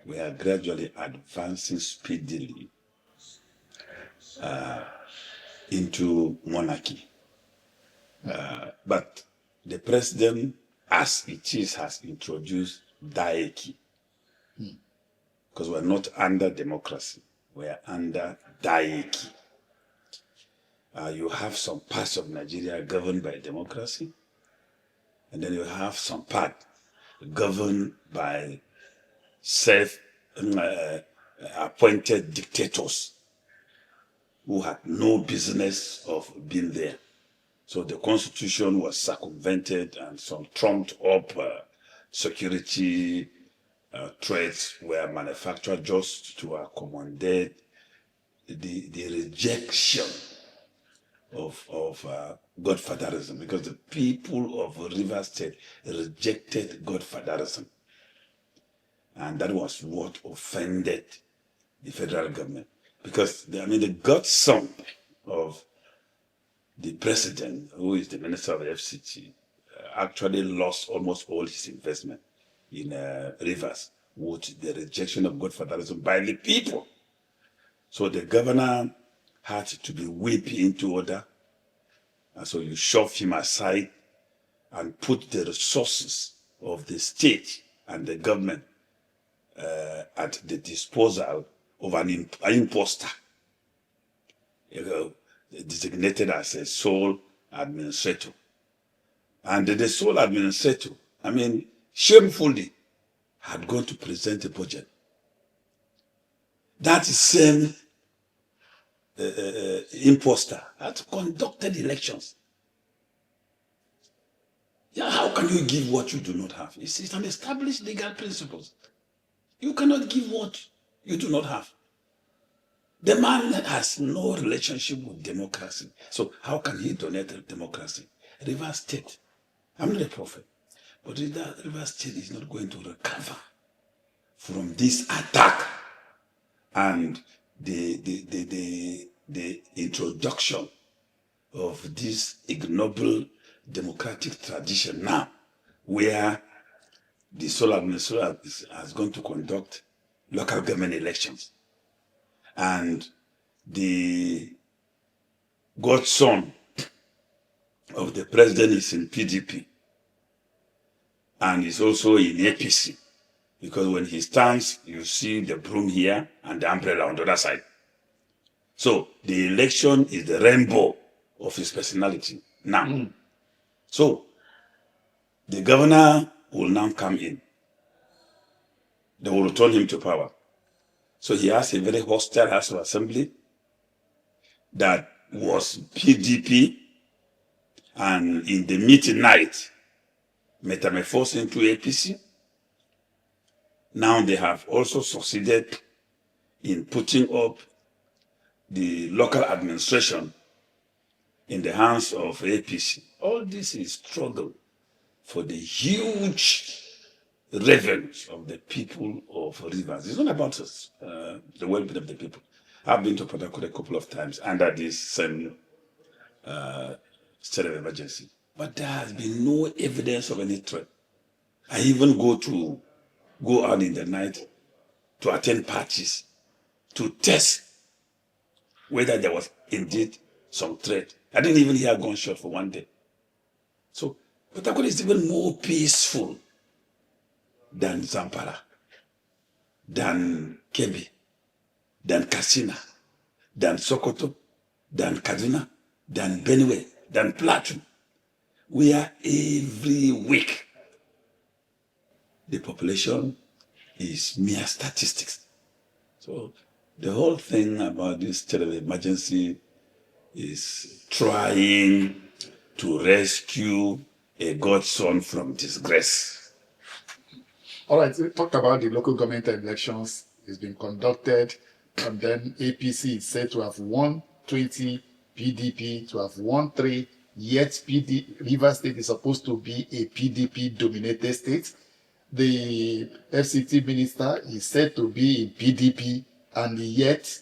we are gradually advancing speedily into monarchy. But the president, as it is, has introduced diarchy. Because we're not under democracy, we're under diarchy. You have some parts of Nigeria governed by democracy, and then you have some part governed by self-appointed dictators who had no business of being there. So the constitution was circumvented, and some trumped up security threats were manufactured just to accommodate the rejection of godfatherism, because the people of Rivers State rejected godfatherism. And that was what offended the federal government. Because, the godson of the president, who is the minister of the FCT, actually lost almost all his investment in Rivers with the rejection of godfatherism by the people. So the governor had to be whipped into order. And so you shove him aside and put the resources of the state and the government at the disposal of an imposter, designated as a sole administrator. And the sole administrator, shamefully, had gone to present a budget. That same imposter had conducted elections. Yeah, how can you give what you do not have? It's an established legal principle. You cannot give what you do not have. The man has no relationship with democracy. So how can he donate democracy? Rivers State, I'm not a prophet, but Rivers State is not going to recover from this attack and the introduction of this ignoble democratic tradition now, where the sole administrator has gone to conduct local government elections, and the godson of the president is in PDP and is also in APC, because when he stands, you see the broom here and the umbrella on the other side. So the election is the rainbow of his personality now. So the governor will now come in. They will return him to power. So he has a very hostile House of Assembly that was PDP, and in the midnight metamorphosed into APC. Now they have also succeeded in putting up the local administration in the hands of APC. All this is struggle for the huge revenues of the people of Rivers. It's not about us, the well-being of the people. I've been to Port Harcourt a couple of times under this same state of emergency, but there has been no evidence of any threat. I even go out in the night to attend parties to test whether there was indeed some threat. I didn't even hear a gunshot for one day. So Port Harcourt is even more peaceful than Zamfara, than Kebbi, than Katsina, than Sokoto, than Kaduna, than Benue, than Plateau, where every week the population is mere statistics. So the whole thing about this state of emergency is trying to rescue a godson from disgrace. All right, so talk about the local government elections. It's been conducted, and then APC is said to have won 20, PDP to have won 3, yet Rivers State is supposed to be a PDP-dominated state. The FCT minister is said to be in PDP, and yet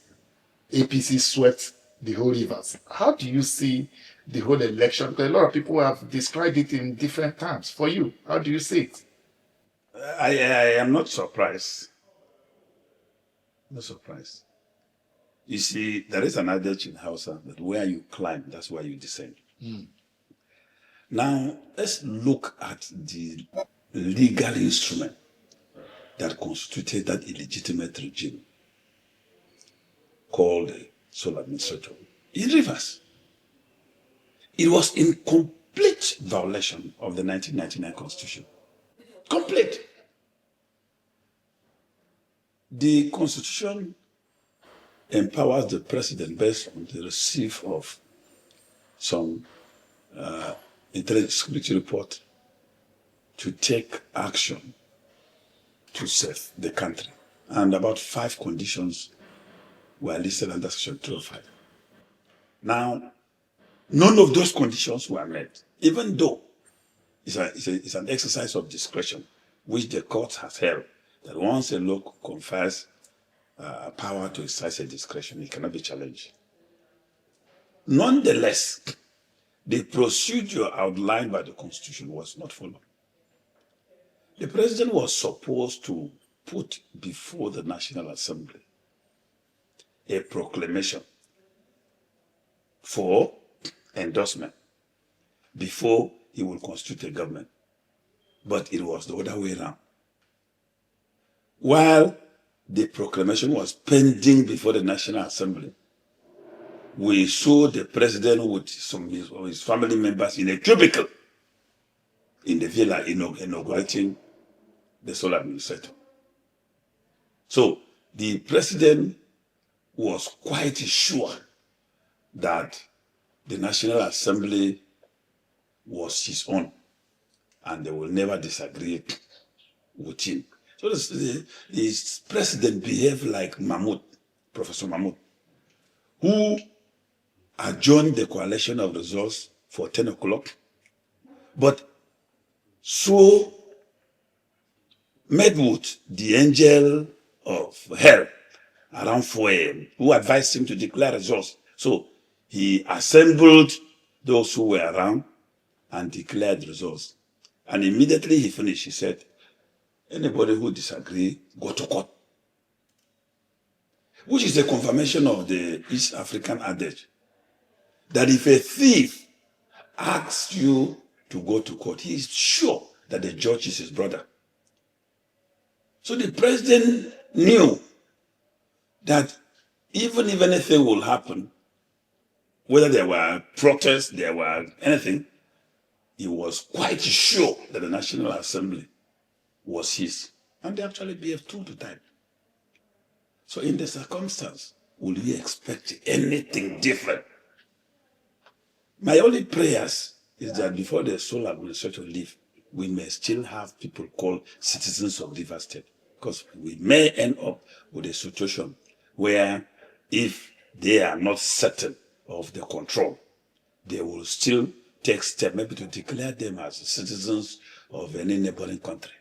APC swept the whole Rivers. How do you see the whole election? Because a lot of people have described it in different terms. For you, how do you see it? I am not surprised No surprise. You see, there is an adage in Hausa that where you climb, that's where you descend. Now, let's look at the legal instrument that constituted that illegitimate regime called the sole administrator in Rivers. It was in complete violation of the 1999 Constitution. Complete. The Constitution empowers the president based on the receipt of some intelligence security report to take action to save the country. And about 5 conditions were listed under Section 205. Now, none of those conditions were met, even though it's an exercise of discretion, which the court has held that once a law confers power to exercise a discretion, it cannot be challenged. Nonetheless, the procedure outlined by the Constitution was not followed. The president was supposed to put before the National Assembly a proclamation for endorsement before he will constitute a government. But it was the other way around. While the proclamation was pending before the National Assembly, we saw the president with some of his family members in a cubicle in the villa inaugurating the sole administrator. So the president was quite sure that the National Assembly was his own and they will never disagree with him. So the president behaved like Mahmoud, Professor Mahmoud, who adjourned the coalition of results for 10 o'clock, but so met with the angel of hell around 4 a.m., who advised him to declare results. So he assembled those who were around and declared results. And immediately he finished, he said, anybody who disagrees, go to court. Which is a confirmation of the East African adage that if a thief asks you to go to court, he is sure that the judge is his brother. So the president knew that even if anything will happen, whether there were protests, there were anything, he was quite sure that the National Assembly was his. And they actually behaved true to time. So in the circumstance, will we expect anything different? My only prayers is that before the sole administrator leave, we may still have people called citizens of Rivers State, because we may end up with a situation where if they are not certain of the control, they will still take steps maybe to declare them as citizens of any neighboring country.